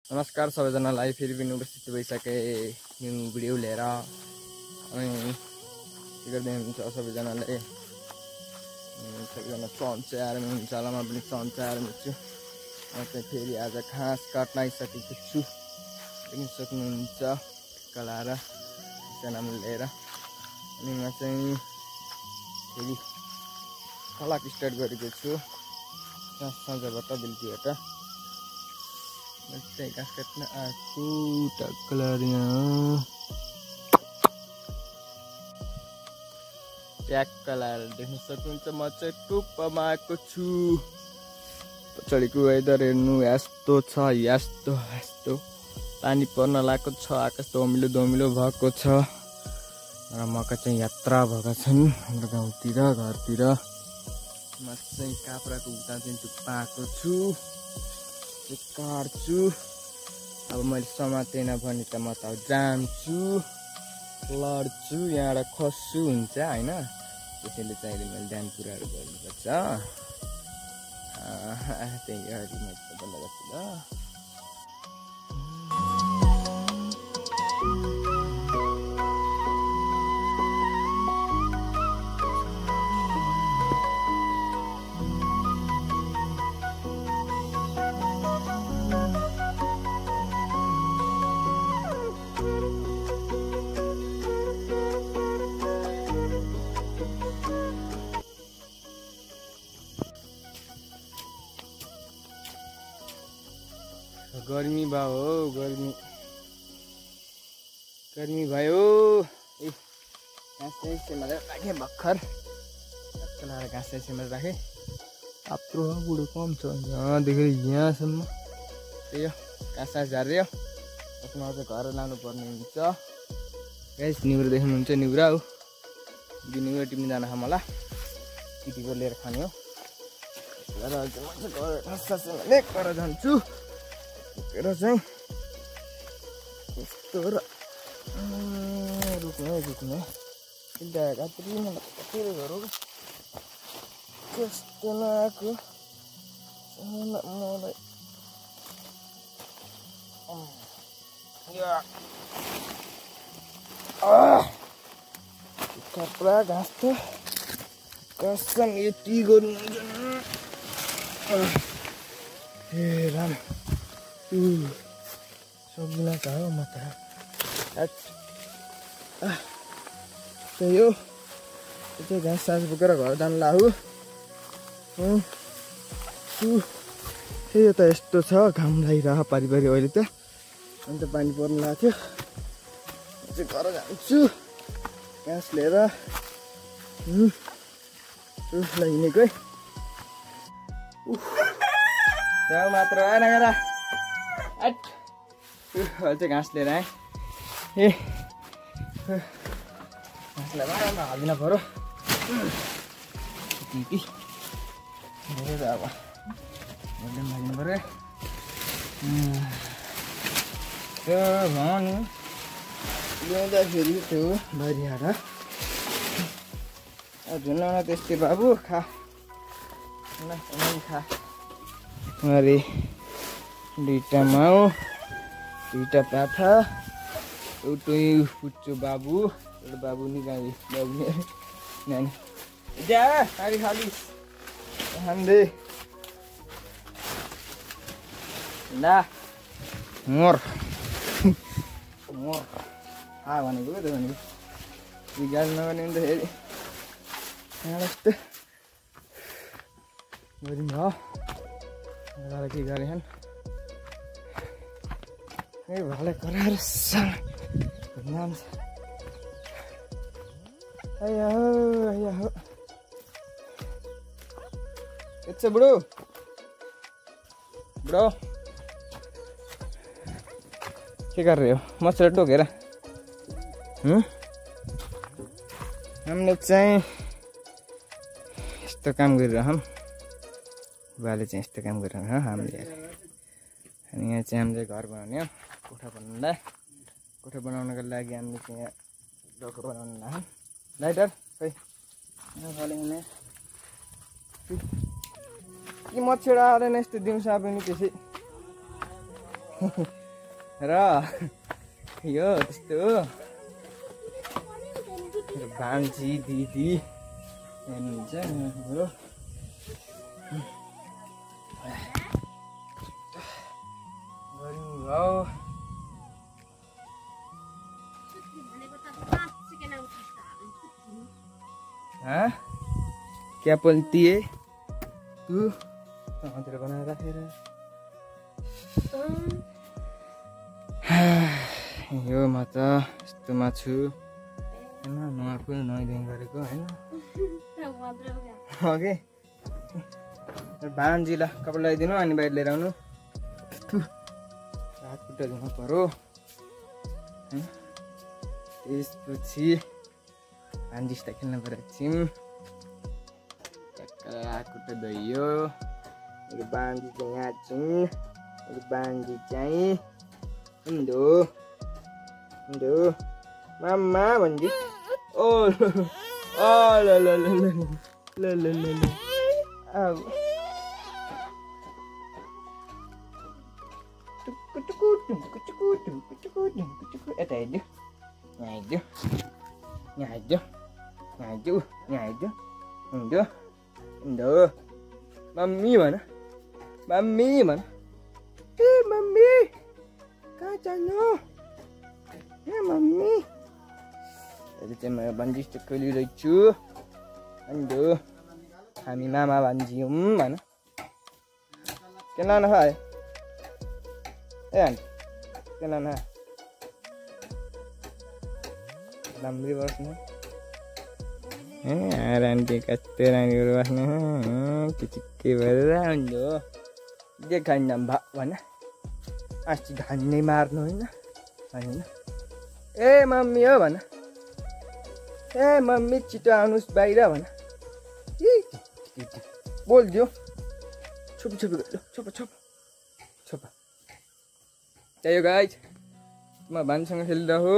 नमस्कार सबैजनालाई फेरि पनि उपस्थित भइसके न्यू भिडियो लिएर अनि के गर्दै हुनुहुन्छ सबैजनाले सबैजना चन्चाएर हुनुहुन्छ होला म पनि चन्चाएर हुन्छु म चाहिँ फेरि आज घाँस काट्न आइसकेको छु पनि सक्नुहुन्छ कलाएर एकजनाले लिएर अनि म चाहिँ फेरि खलाक स्टार्ट गरेको छु साँझबाट बेलुकीबाट चाहिँ घाँस काट्न आएको टक्कलरिया ट्याक्कलाएर देख्न सक्नुहुन्छ म चाहिँ टुप्पामा आएको छु पछाडिको वेदर हेर्नु यस्तो छ यस्तो पानी पर्न लागेको छ आकाश धमिलो भएको छ र मका चाहिँ यात्रा भएका छन् हाम्रो गाउँतिर घरतिर म चाहिँ काप्राको उता चाहिँ टुप्पा आएको छु काट्छु अब मैले समातेन भने त म त जान्छु लड्छु यहाँबाट खस्छु हुन्छ होइन त्यसैले चाहिँ मैले ध्यान पुराहरू गर्नुपर्छ त्यही गरी म बन्द गर्छु ल गर्मी भयो हो गर्मी भयो ए घाँस चाहिँ सेमालेर राखेँ भर्खर लाएर घाँस चाहिँ सेमालेर राखेँ आत्रो बुढो कम छ यहाँदेखि यहाँसम्म त्यही हो घाँस झार्यो आफ्नो अझ घर लानु पर्ने हुन्छ गाइस निउरो देख्नुहुन्छ निउरा हो निउरो टिप्नु जान मलाई केटीको लिएर खाने हो घाँस लिएर जान्छु र चाहिँ कस्तो र रुक्नु चिन्ता कति मलाई घर हो कस्तो नआएको मलाई कपडा घाँस त कसम यति गर्नु ए राम सक्दिनँ त हो म त त्यही हो त्यही घाँस सास बोकेर घर जानु लाग्यो त्यही हो त यस्तो छ घाम लागिरह पारिपारि अहिले त अन्त पानी पर्नु लाग्थ्यो म चाहिँ घर जान्छु घाँस लिएर उसलाई हिँडेको है मात्र आएन गएर चाहिँ घाँस लिएर आएँ ए घाँसलाई बाह्रमा हालिदिन पऱ्यो अब हालिदिनु पऱ्यो त्यो भन्नु ल्याउँदाखेरि त्यो बारीबाट झुन्न त्यस्तै बाबु खा खा अरे दुईटा माउ दुईटा पाठा एउटै पुच्चो बाबु एउटा बाबु नि गाडी बाबु नि नानी जा खाली खाँदै ला मोर खा भनेको क्या त भनेको गाडी नगर्ने नि त फेरि यस्तो गरिन्छ हो के गरेछन् ए भाले कराएर नाम हो के छ बुढो के गरेर हो मच्छर टोकेर हामीले चाहिँ यस्तो काम गरिरहँ बाले चाहिँ यस्तो काम गरिरहँ हामीले अनि यहाँ चाहिँ हामीले घर बनाउने हो कोठा बनाउनको लागि हामीले चाहिँ यहाँ ढोका बनाउनु लाग्यौँ लाइटर खै कि मच्छर आएर यस्तो दिउँसो पनि त्यसै र यो त्यस्तो भान्जी दिदी हेर्नुहुन्छ हाम्रो हाँ क्या बोलती है तू तेरे बना राखेर यो म त यस्तोमा छु हैन नुहाएको नुहाइदिनु गरेको हैन ओके भान्जीलाई कपडा लगाइदिनु अनि बाहिर लिएर आउनु हात खुट्टा धुनु पर्यो त्यसपछि भान्जीसित खेल्नु पर्यो एकछिन हात खुट्टा धोइयो मेरो भान्जी चाहिँ यहाँ छन् मेरो भान्जी चाहिँ हिन्दो हिन्दो मामा भन्जी ओ ल ल ल ल ल ल ल यता हेर्नु यहाँ हेर्नु यहाँ हेर्नु यहाँ हेर्नु यहाँ हेर्नु हिन्दो हिन्दो मम्मी भन मम्मी भन ए मम्मी कहाँ जानु ए मम्मी अहिले चाहिँ म भान्जी खेलिरहेको छु हिन्दो हामी मामा भान्जी हौँ भन के लान खायो ए आन्टी के लान राम्रै बस्नु ए आन्टी कस्तो राम्रो बस्नु चिक्कै भएर हुन्थ्यो देखाइन्न भन अस्ति धान्नै मार्नु होइन होइन ए मम्मी हो भन ए मम्मी छिटो आउनुहोस् बाहिर भन बोलिदियो छोपी छोपी छोपा छोपा छोपा त्यही गाइज म भान्जीसँग खेलिरहेको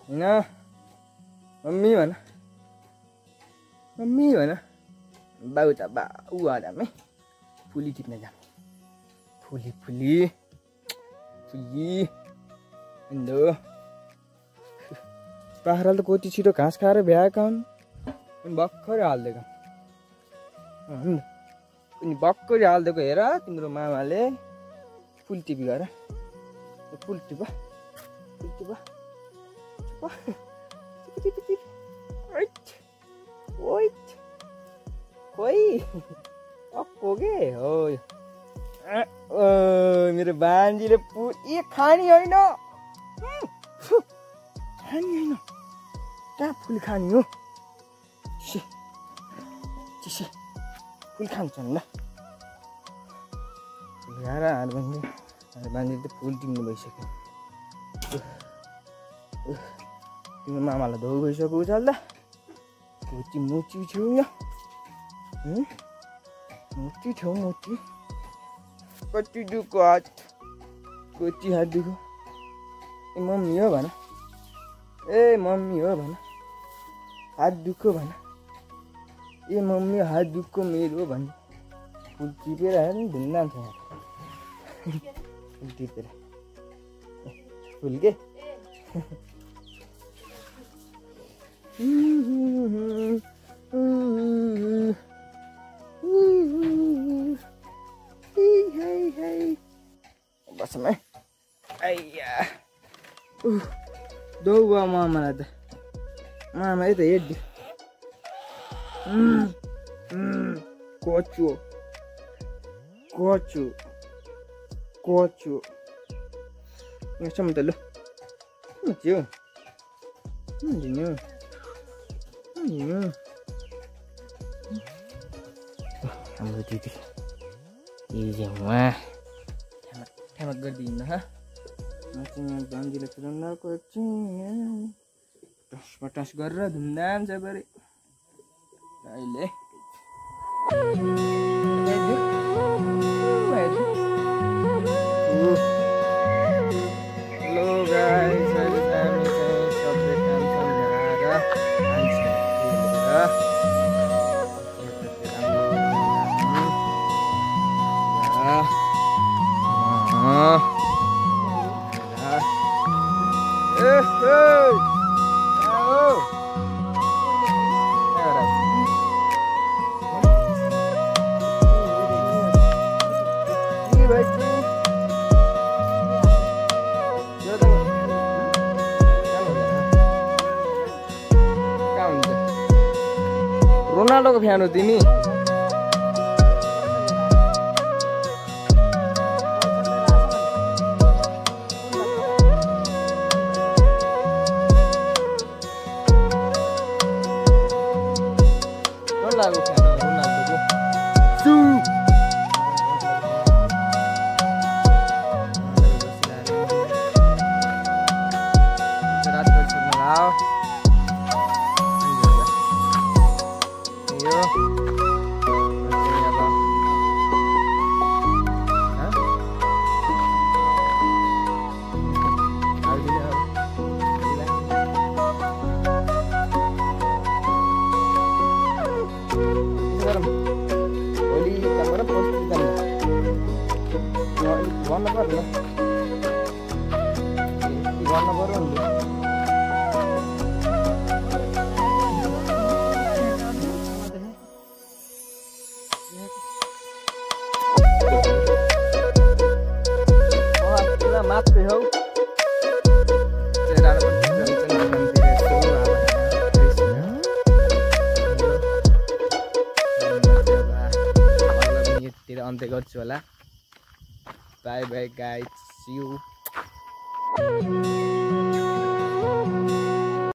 होइन मम्मी भन मम्मी भन बाउ त बाउ आरामै फुली टिप्न जाम फुली फुली फुली हिन्दो बाख्राले त कति छिटो घाँस खाएर भ्याएका हुन् अनि भर्खरै हालिदिएको अनि भर्खरै हालिदिएको हेर तिम्रो मामाले फुल टिपी गर फुल टिप फुल टिप खोइ अक्को के हो मेरो भान्जीले ए खानी होइन खानी होइन कहाँ फुल खानी हो चिसे फुल खान्छन् ल खाएर भान्जीले त फुल टिप्नु भइसक्यो तिम्रो मामालाई धो भइसक्यो उचाल्दा मोची मोची छेउ यो मोची छेउ मोची कति दुःख हात कति हात दुःख ए मम्मी हो भन ए मम्मी हो भन हात दुःख भन ए मम्मी हात दुःख मेरो भन फुल टिपेर हेर नि धुमधाम छ फुल टिपेर फुल के बसम है आइया दौ मामालाई त मामा यता हेर्दि कोचो कोचो कोचो यहाँसम्म त ल त्यो हाम्रो दिदी ठ्यामक गरिदिनु ह म चाहिँ यहाँ भान्जीले खेलाउन गएको एकछिन टस गरेर धुमधाम छ बरे अहिले हेलो गाइस अहिले हामी चाहिँ सबै काम सम्झाएर मान्छे रोनाल्डो को फ्यान हो तिमी? रोनाल्डो फ्यान हो रोनाल्डो को मात्रै हौ अन्त्य गर्छु होला bye bye guys see you